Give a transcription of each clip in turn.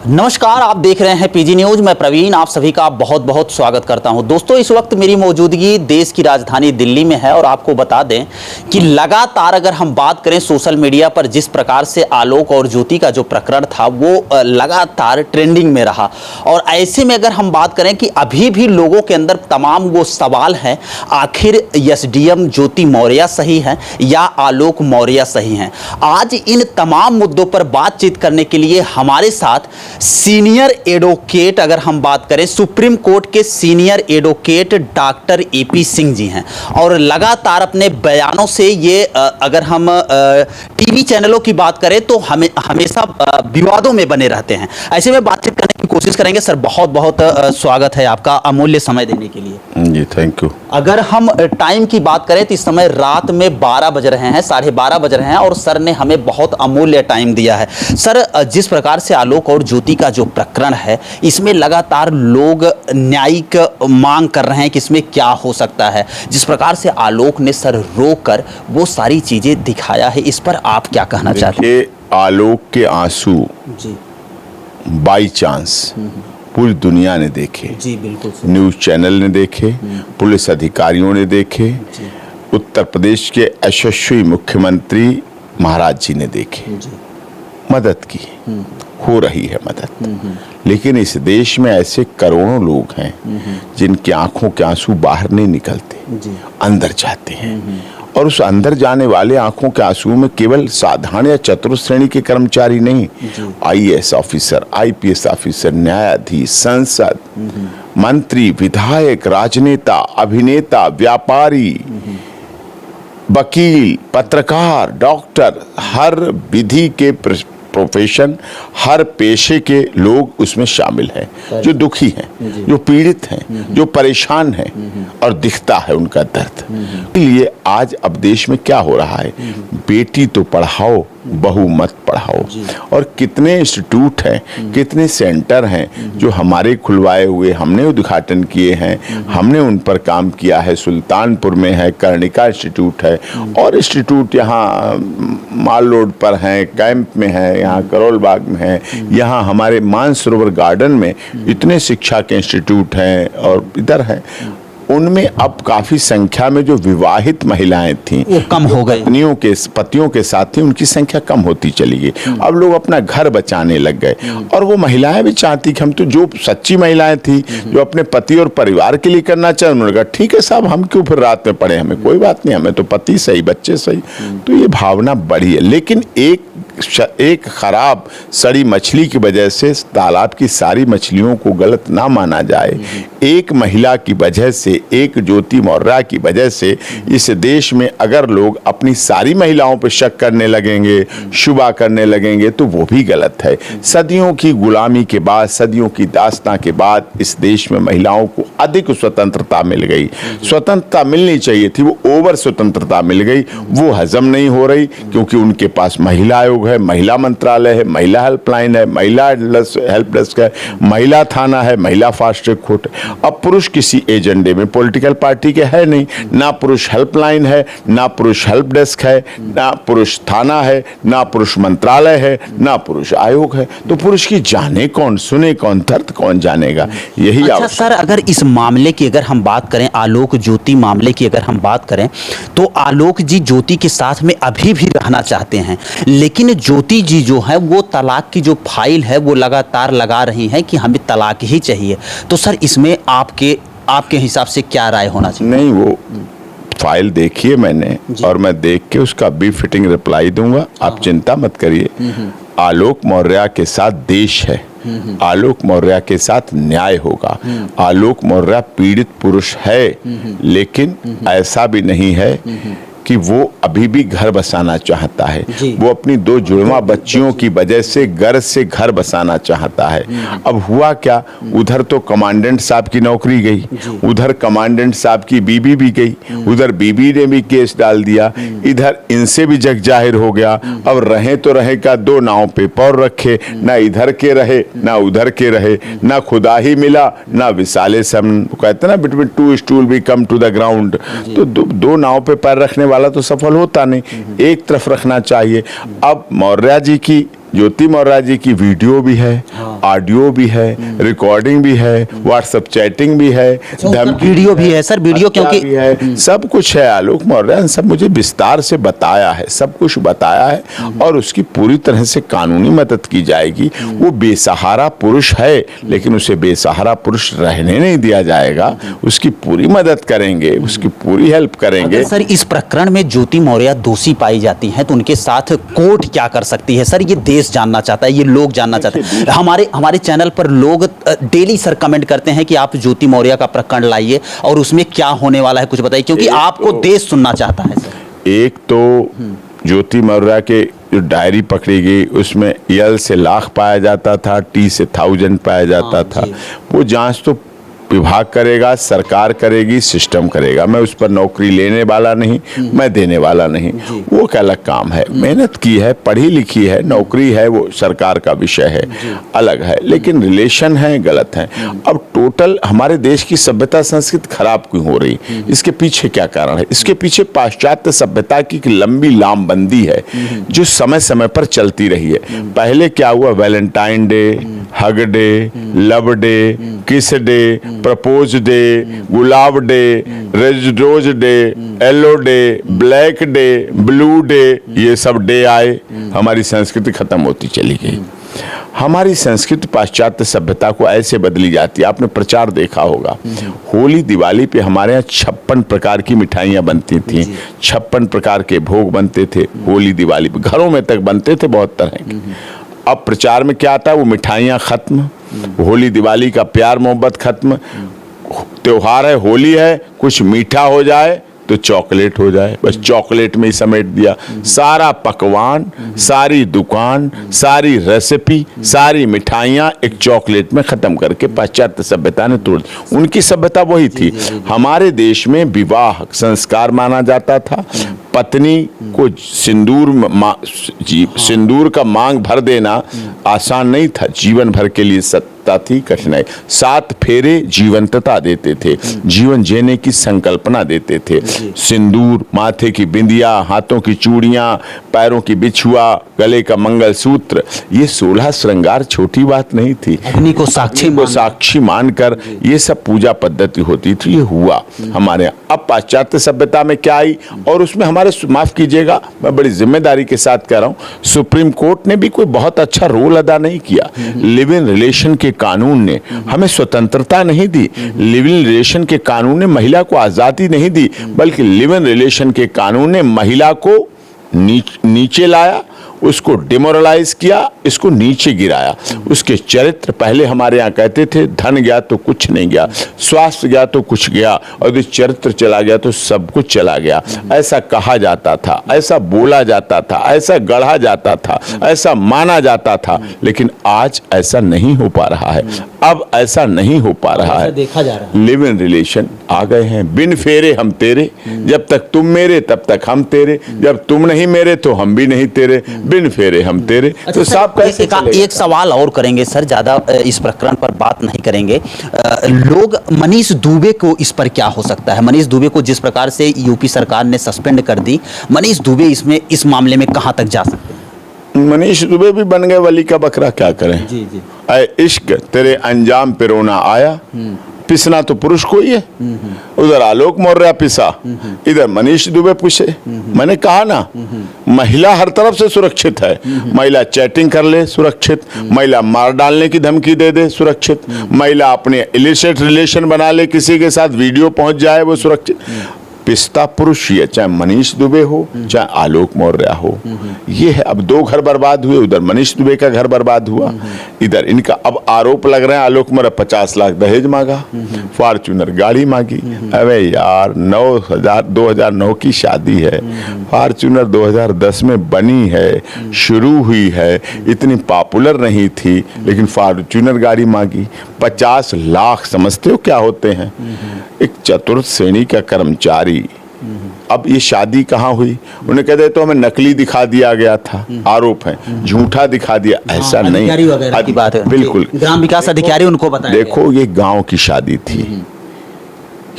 नमस्कार, आप देख रहे हैं पीजी न्यूज। मैं प्रवीण आप सभी का बहुत बहुत स्वागत करता हूं। दोस्तों, इस वक्त मेरी मौजूदगी देश की राजधानी दिल्ली में है और आपको बता दें कि लगातार अगर हम बात करें सोशल मीडिया पर जिस प्रकार से आलोक और ज्योति का जो प्रकरण था वो लगातार ट्रेंडिंग में रहा। और ऐसे में अगर हम बात करें कि अभी भी लोगों के अंदर तमाम वो सवाल हैं, आखिर एसडीएम ज्योति मौर्य सही है या आलोक मौर्य सही हैं। आज इन तमाम मुद्दों पर बातचीत करने के लिए हमारे साथ सीनियर एडवोकेट, अगर हम बात करें सुप्रीम कोर्ट के senior advocate doctor AP Singh ji हैं। और लगातार अपने बयानों से ये अगर हम टीवी चैनलों की बात करें तो हमेशा विवादों में बने रहते हैं। ऐसे में बातचीत करने की कोशिश करेंगे। सर, बहुत बहुत स्वागत है आपका, अमूल्य समय देने के लिए। जी, थैंक यू। अगर हम टाइम की बात करें तो इस समय रात में 12 बज रहे हैं, 12:30 बज रहे हैं और सर ने हमें बहुत अमूल्य टाइम दिया है। सर, जिस प्रकार से आलोक और ज्योति का जो प्रकरण है, इसमें लगातार लोग न्यायिक मांग कर रहे हैं कि इसमें क्या हो सकता है। जिस प्रकार से आलोक ने सर रोकर वो सारी चीजें दिखाया है, इस पर आप क्या कहना चाहते हैं? आलोक के आंसू जी बाई चांस पूरी दुनिया ने देखे। जी बिल्कुल। न्यूज चैनल ने देखे, पुलिस अधिकारियों ने देखे, उत्तर प्रदेश के यशस्वी मुख्यमंत्री महाराज जी ने देखे। मदद की, हो रही है मदद। लेकिन इस देश में ऐसे करोड़ों लोग हैं जिनकी आंखों के आंसू बाहर नहीं निकलते, अंदर जाते हैं। और उस अंदर जाने वाले आंखों के आंसू में केवल साधारण या चतुर्थ श्रेणी के कर्मचारी नहीं, आईएएस ऑफिसर, आईपीएस ऑफिसर, न्यायाधीश, सांसद, मंत्री, विधायक, राजनेता, अभिनेता, व्यापारी, वकील, पत्रकार, डॉक्टर, हर विधि के प्रोफेशन, हर पेशे के लोग उसमें शामिल हैं, जो दुखी हैं, जो पीड़ित हैं, जो परेशान हैं और दिखता है उनका दर्द। इसलिए आज अब देश में क्या हो रहा है, बेटी तो पढ़ाओ, बहू मत पढ़ाओ। और कितने इंस्टीट्यूट हैं, कितने सेंटर हैं जो हमारे खुलवाए हुए, हमने उद्घाटन किए हैं, हमने उन पर काम किया है। सुल्तानपुर में है, कर्णिका इंस्टीट्यूट है, और इंस्टीट्यूट यहाँ माल रोड पर हैं, कैंप में है, यहाँ करोल बाग में है, यहाँ हमारे मानसरोवर गार्डन में इतने शिक्षा के इंस्टीट्यूट हैं और इधर हैं। उनमें अब काफी संख्या में जो विवाहित महिलाएं थीं वो कम हो गई, पतियों के साथ थी, उनकी संख्या कम होती चली गई। अब लोग अपना घर बचाने लग गए और वो महिलाएं भी चाहती कि हम तो, जो सच्ची महिलाएं थी जो अपने पति और परिवार के लिए करना चाहे, उन्होंने कहा ठीक है साहब, हम क्यों फिर रात में पड़े, हमें कोई बात नहीं, हमें तो पति सही, बच्चे सही। तो ये भावना बढ़ी है। लेकिन एक खराब सड़ी मछली की वजह से तालाब की सारी मछलियों को गलत ना माना जाए। एक महिला की वजह से, एक ज्योति मौर्य की वजह से इस देश में अगर लोग अपनी सारी महिलाओं पर शक करने लगेंगे, शुबा करने लगेंगे, तो वो भी गलत है। सदियों की गुलामी के बाद, सदियों की दास्तां के बाद इस देश में महिलाओं को अधिक स्वतंत्रता मिल गई। स्वतंत्रता मिलनी चाहिए थी, वो ओवर स्वतंत्रता मिल गई। वो हजम नहीं हो रही क्योंकि उनके पास महिला आयोग है, महिला मंत्रालय है, महिला हेल्पलाइन है, महिला हेल्प डेस्क है, महिला थाना है, महिला फास्ट ट्रैक कोर्ट। अब पुरुष किसी एजेंडे में पॉलिटिकल पार्टी के है नहीं, ना पुरुष हेल्पलाइन है, ना पुरुष हेल्प डेस्क है, ना पुरुष थाना है, ना पुरुष मंत्रालय है, ना पुरुष आयोग है। तो पुरुष की जाने कौन, सुने कौन, दर्द कौन जानेगा? यही। अच्छा सर, अगर इस मामले की अगर हम बात करें, आलोक ज्योति मामले की अगर हम बात करें, तो आलोक जी ज्योति के साथ में अभी भी रहना चाहते हैं, लेकिन ज्योति जी जो है वो तलाक की जो फाइल है वो लगातार लगा रही हैं कि हमें तलाक ही चाहिए। तो सर, इसमें आपके हिसाब से क्या राय होना चाहिए? नहीं, वो फाइल देखिए मैंने, और मैं देख के उसका बी फिटिंग रिप्लाई दूंगा, आप चिंता मत करिए। आलोक मौर्य के साथ देश है, आलोक मौर्य के साथ न्याय होगा। आलोक मौर्य पीड़ित पुरुष है, लेकिन ऐसा भी नहीं है कि वो अभी भी घर बसाना चाहता है। वो अपनी 2 जुड़वा बच्चियों की वजह से घर बसाना चाहता है। अब हुआ क्या, उधर तो कमांडेंट साहब की नौकरी गई, उधर कमांडेंट साहब की बीबी भी गई, उधर बीबी ने भी केस डाल दिया, इधर इनसे भी जग जाहिर हो गया। अब रहे तो रहे का 2 नाव पे पैर रखे, ना इधर के रहे ना उधर के रहे, ना खुदा ही मिला ना विसाले सम, कहते ना between 2 stool we come to the ground. तो 2 नाव पे पैर रखने वाला तो सफल होता नहीं, एक तरफ रखना चाहिए। अब मौर्य जी की ज्योति मौर्य जी की वीडियो भी है, ऑडियो भी है, रिकॉर्डिंग भी है, व्हाट्सएप चैटिंग भी है, वीडियो भी है सर, वीडियो क्योंकि भी है, सब कुछ है। आलोक मौर्य ने सब मुझे विस्तार से बताया है, सब कुछ बताया है और उसकी पूरी तरह से कानूनी मदद की जाएगी। वो बेसहारा पुरुष है, लेकिन उसे बेसहारा पुरुष रहने नहीं दिया जाएगा, उसकी पूरी मदद करेंगे, उसकी पूरी हेल्प करेंगे। सर इस प्रकरण में ज्योति मौर्य दोषी पाई जाती हैं तो उनके साथ कोर्ट क्या कर सकती है? सर ये देश जानना चाहता है, ये लोग जानना चाहते हैं। हमारे चैनल पर लोग डेली सर कमेंट करते हैं कि आप ज्योति मौर्य का प्रकरण लाइए और उसमें क्या होने वाला है कुछ बताइए, क्योंकि आपको देश सुनना चाहता है सर। एक तो ज्योति मौर्य के जो डायरी पकड़ी गई उसमें यल से लाख पाया जाता था, टी से 1000 पाया जाता था। वो जांच तो विभाग करेगा, सरकार करेगी, सिस्टम करेगा। मैं उस पर नौकरी लेने वाला नहीं, मैं देने वाला नहीं, वो क्या अलग काम है। मेहनत की है, पढ़ी लिखी है, नौकरी है, वो सरकार का विषय है, अलग है। लेकिन रिलेशन है गलत है। अब टोटल हमारे देश की सभ्यता संस्कृति खराब क्यों हो रही, इसके पीछे क्या कारण है? इसके पीछे पाश्चात्य सभ्यता की एक लंबी लामबंदी है जो समय समय पर चलती रही है। पहले क्या हुआ, Valentine day, hug day, love day, kiss day, propose day, गुलाब day, rose day, yellow day, black day, blue day, ये सब डे आए, हमारी संस्कृति खत्म होती चली गई। हमारी संस्कृति पाश्चात्य सभ्यता को ऐसे बदली जाती है। आपने प्रचार देखा होगा, होली दिवाली पे हमारे यहाँ 56 प्रकार की मिठाइयाँ बनती थी, 56 प्रकार के भोग बनते थे होली दिवाली पे, घरों में तक बनते थे बहुत तरह के। अब प्रचार में क्या आता है, वो मिठाइयाँ खत्म, होली दिवाली का प्यार मोहब्बत खत्म। त्योहार है, होली है, कुछ मीठा हो जाए तो चॉकलेट हो जाए, बस चॉकलेट में ही समेट दिया। सारा पकवान, सारी दुकान, सारी रेसिपी, सारी मिठाइयाँ एक चॉकलेट में खत्म करके पाश्चात्य सभ्यता ने तोड़ दी। उनकी सभ्यता वही थी। हमारे देश में विवाह संस्कार माना जाता था। पत्नी को सिंदूर का मांग भर देना आसान नहीं था, जीवन भर के लिए सत्ता थी, कठिनाई। 7 फेरे जीवंतता देते थे, जीवन जीने की संकल्पना देते थे। सिंदूर, माथे की बिंदिया, हाथों की चूड़ियां, पैरों की बिछुआ, गले का मंगलसूत्र, ये 16 श्रृंगार छोटी बात नहीं थी। अग्नि को साक्षी मानकर ये सब पूजा पद्धति होती थी। ये हुआ हमारे यहाँ। अब पाश्चात्य सभ्यता में क्या आई, और उसमें हमारे, माफ कीजिएगा, मैं बड़ी जिम्मेदारी के साथ कह रहा हूँ, सुप्रीम कोर्ट ने भी कोई बहुत अच्छा रोल अदा नहीं किया। लिव इन रिलेशन के कानून ने हमें स्वतंत्रता नहीं दी, लिव इन रिलेशन के कानून ने महिला को आजादी नहीं दी, बल्कि लिव इन रिलेशन के कानून ने महिला को नीचे लाया, उसको डिमोरलाइज किया, इसको नीचे गिराया। उसके चरित्र, पहले हमारे यहाँ कहते थे धन गया तो कुछ नहीं गया, स्वास्थ्य गया तो कुछ गया, और यदि चरित्र चला गया तो सब कुछ चला गया। ऐसा कहा जाता था, ऐसा बोला जाता था, ऐसा गढ़ा जाता था, ऐसा माना जाता था। लेकिन आज ऐसा नहीं हो पा रहा है। अब ऐसा नहीं हो पा रहा है, देखा जा रहा है। लिव इन रिलेशन आ गए हैं। बिन फेरे हम तेरे, जब तक तुम मेरे तब तक हम तेरे, जब तुम नहीं मेरे तो हम भी नहीं तेरे, बिन फेरे हम तेरे। तो साहब कैसे एक सवाल और करेंगे सर, ज्यादा इस प्रकरण पर बात नहीं करेंगे। लोग मनीष दुबे को, इस पर क्या हो सकता है? मनीष दुबे को जिस प्रकार से यूपी सरकार ने सस्पेंड कर दी, मनीष दुबे इस मामले में कहां तक जा सकते हैं? मनीष दुबे भी बन गए वली का बकरा, क्या करें। जी जी। ऐ इश्क तेरे अंजाम पे रोना आया, पिसना तो पुरुष को ही है। उधर आलोक मौर्य पिसा, इधर मनीष दुबे पूछे। मैंने कहा ना, महिला हर तरफ से सुरक्षित है। महिला चैटिंग कर ले, सुरक्षित। महिला मार डालने की धमकी दे दे, सुरक्षित। महिला अपने इलिसिट रिलेशन बना ले, किसी के साथ वीडियो पहुंच जाए, वो सुरक्षित। पिस्ता पुरुष ये, चाहे मनीष दुबे हो चाहे आलोक मौर्य हो, ये है। अब 2 घर बर्बाद हुए, उधर मनीष दुबे का घर बर्बाद हुआ, इधर इनका अब आरोप लग रहे हैं आलोक मौर्य 50 लाख दहेज मांगा, फॉर्च्यूनर गाड़ी मांगी। अबे यार, 2009 की शादी है, फॉर्च्यूनर 2010 में बनी है, शुरू हुई है, इतनी पॉपुलर नहीं थी, लेकिन फॉर्च्यूनर गाड़ी मांगी। 50 लाख समझते हो क्या होते हैं? एक चतुर्थ श्रेणी का कर्मचारी। अब ये शादी कहाँ हुई? उन्हें कहते तो हमें नकली दिखा दिया गया था, आरोप है, झूठा दिखा दिया। ऐसा नहीं, की बात है, बिल्कुल। ग्राम विकास अधिकारी उनको बताया। देखो, ये गांव की शादी थी,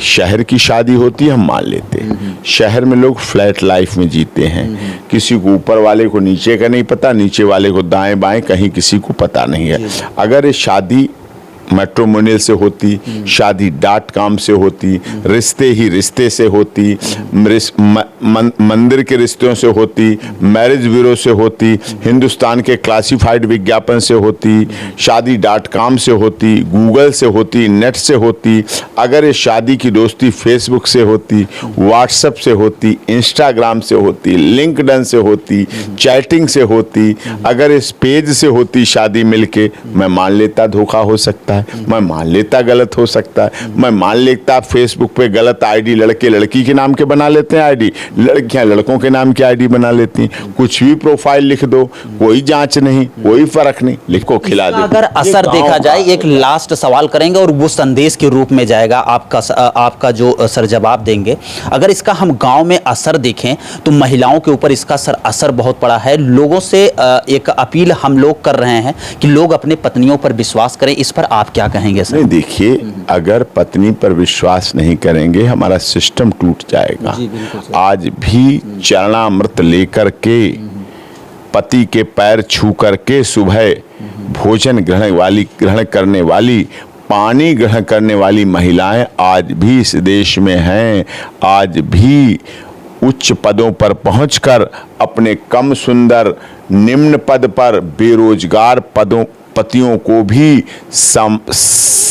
शहर की शादी होती है, हम मान लेते हैं। शहर में लोग फ्लैट लाइफ में जीते हैं, किसी को ऊपर वाले को नीचे का नहीं पता, नीचे वाले को दाएं बाएं कहीं किसी को पता नहीं है। अगर ये शादी मैट्रिमोनियल से होती, शादी .com से होती, रिश्ते ही रिश्ते से होती, मंदिर के रिश्तों से होती, मैरिज ब्यूरो से होती, हिंदुस्तान के क्लासिफाइड विज्ञापन से होती, शादी .com से होती, गूगल से होती, नेट से होती, अगर ये शादी की दोस्ती फेसबुक से होती, व्हाट्सएप से होती, इंस्टाग्राम से होती, लिंक्डइन से होती, चैटिंग से होती, अगर इस पेज से होती शादी मिलके, मैं मान लेता धोखा हो सकता है, मैं मान लेता गलत हो सकता है, मैं मान लेता फेसबुक पे गलत आईडी लड़के लड़की के नाम के बना लेते हैं आईडी, लड़कियां लड़कों के नाम की आईडी बना लेती हैं, कुछ भी प्रोफाइल लिख दो, कोई जांच नहीं, कोई फर्क नहीं, लिखो खिला दो। अगर असर देखा जाए, एक लास्ट सवाल करेंगे और वो संदेश के रूप में जाएगा, आपका जो सर जवाब देंगे। अगर इसका हम गांव में असर देखें तो महिलाओं के ऊपर इसका असर बहुत पड़ा है। लोगों से एक अपील हम लोग कर रहे हैं कि लोग अपने पत्नियों पर विश्वास करें, इस पर आप क्या कहेंगे सर? नहीं, देखिए, अगर पत्नी पर विश्वास नहीं करेंगे हमारा सिस्टम टूट जाएगा। आज भी चरणामृत लेकर के, पति के पैर छू करके सुबह भोजन ग्रहण करने वाली, पानी ग्रहण करने वाली महिलाएं आज भी इस देश में हैं। आज भी उच्च पदों पर पहुंचकर अपने कम सुंदर निम्न पद पर बेरोजगार पतियों को भी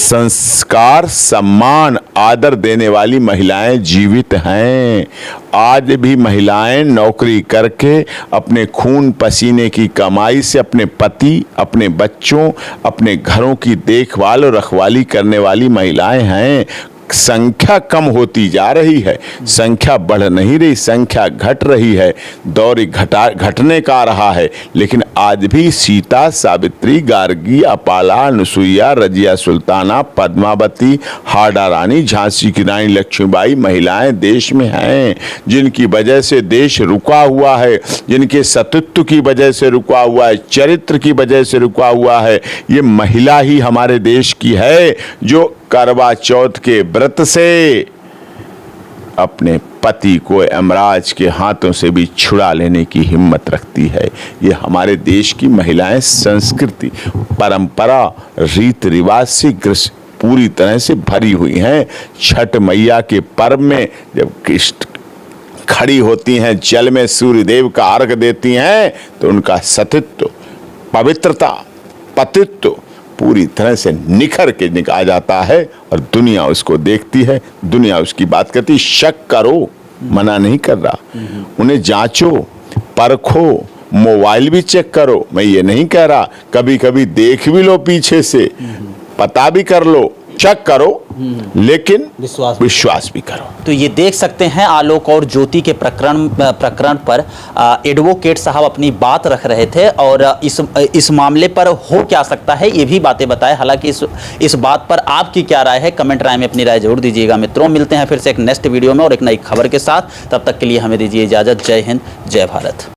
संस्कार, सम्मान, आदर देने वाली महिलाएं जीवित हैं। आज भी महिलाएं नौकरी करके अपने खून पसीने की कमाई से अपने पति, अपने बच्चों, अपने घरों की देखभाल और रखवाली करने वाली महिलाएं हैं। संख्या कम होती जा रही है, संख्या बढ़ नहीं रही, संख्या घट रही है, दौर घटने का रहा है। लेकिन आज भी सीता, सावित्री, गार्गी, अपाला, अनुसुईया, रजिया सुल्ताना, पद्मावती, हाड़ा रानी, झांसी की रानी लक्ष्मीबाई महिलाएं देश में हैं, जिनकी वजह से देश रुका हुआ है, जिनके सतीत्व की वजह से रुका हुआ है, चरित्र की वजह से रुका हुआ है। ये महिला ही हमारे देश की है जो करवा चौथ के व्रत से अपने पति को यमराज के हाथों से भी छुड़ा लेने की हिम्मत रखती है। ये हमारे देश की महिलाएं संस्कृति, परंपरा, रीत रिवाज से पूरी तरह से भरी हुई हैं। छठ मैया के पर्व में जब खड़ी होती हैं, जल में सूर्य देव का अर्घ देती हैं, तो उनका सतीत्व, पवित्रता, पतित्व पूरी तरह से निखर के आ जाता है और दुनिया उसको देखती है, दुनिया उसकी बात करती। शक करो, मना नहीं कर रहा, उन्हें जांचो, परखो, मोबाइल भी चेक करो, मैं ये नहीं कह रहा, कभी कभी देख भी लो पीछे से, पता भी कर लो, चेक करो, लेकिन विश्वास भी करो। तो ये देख सकते हैं आलोक और ज्योति के प्रकरण पर एडवोकेट साहब अपनी बात रख रहे थे और इस मामले पर हो क्या सकता है ये भी बातें बताए। हालांकि इस बात पर आपकी क्या राय है, कमेंट राय में अपनी राय जरूर दीजिएगा। मित्रों, मिलते हैं फिर से एक नेक्स्ट वीडियो में और एक नई खबर के साथ। तब तक के लिए हमें दीजिए इजाजत। जय हिंद, जय भारत।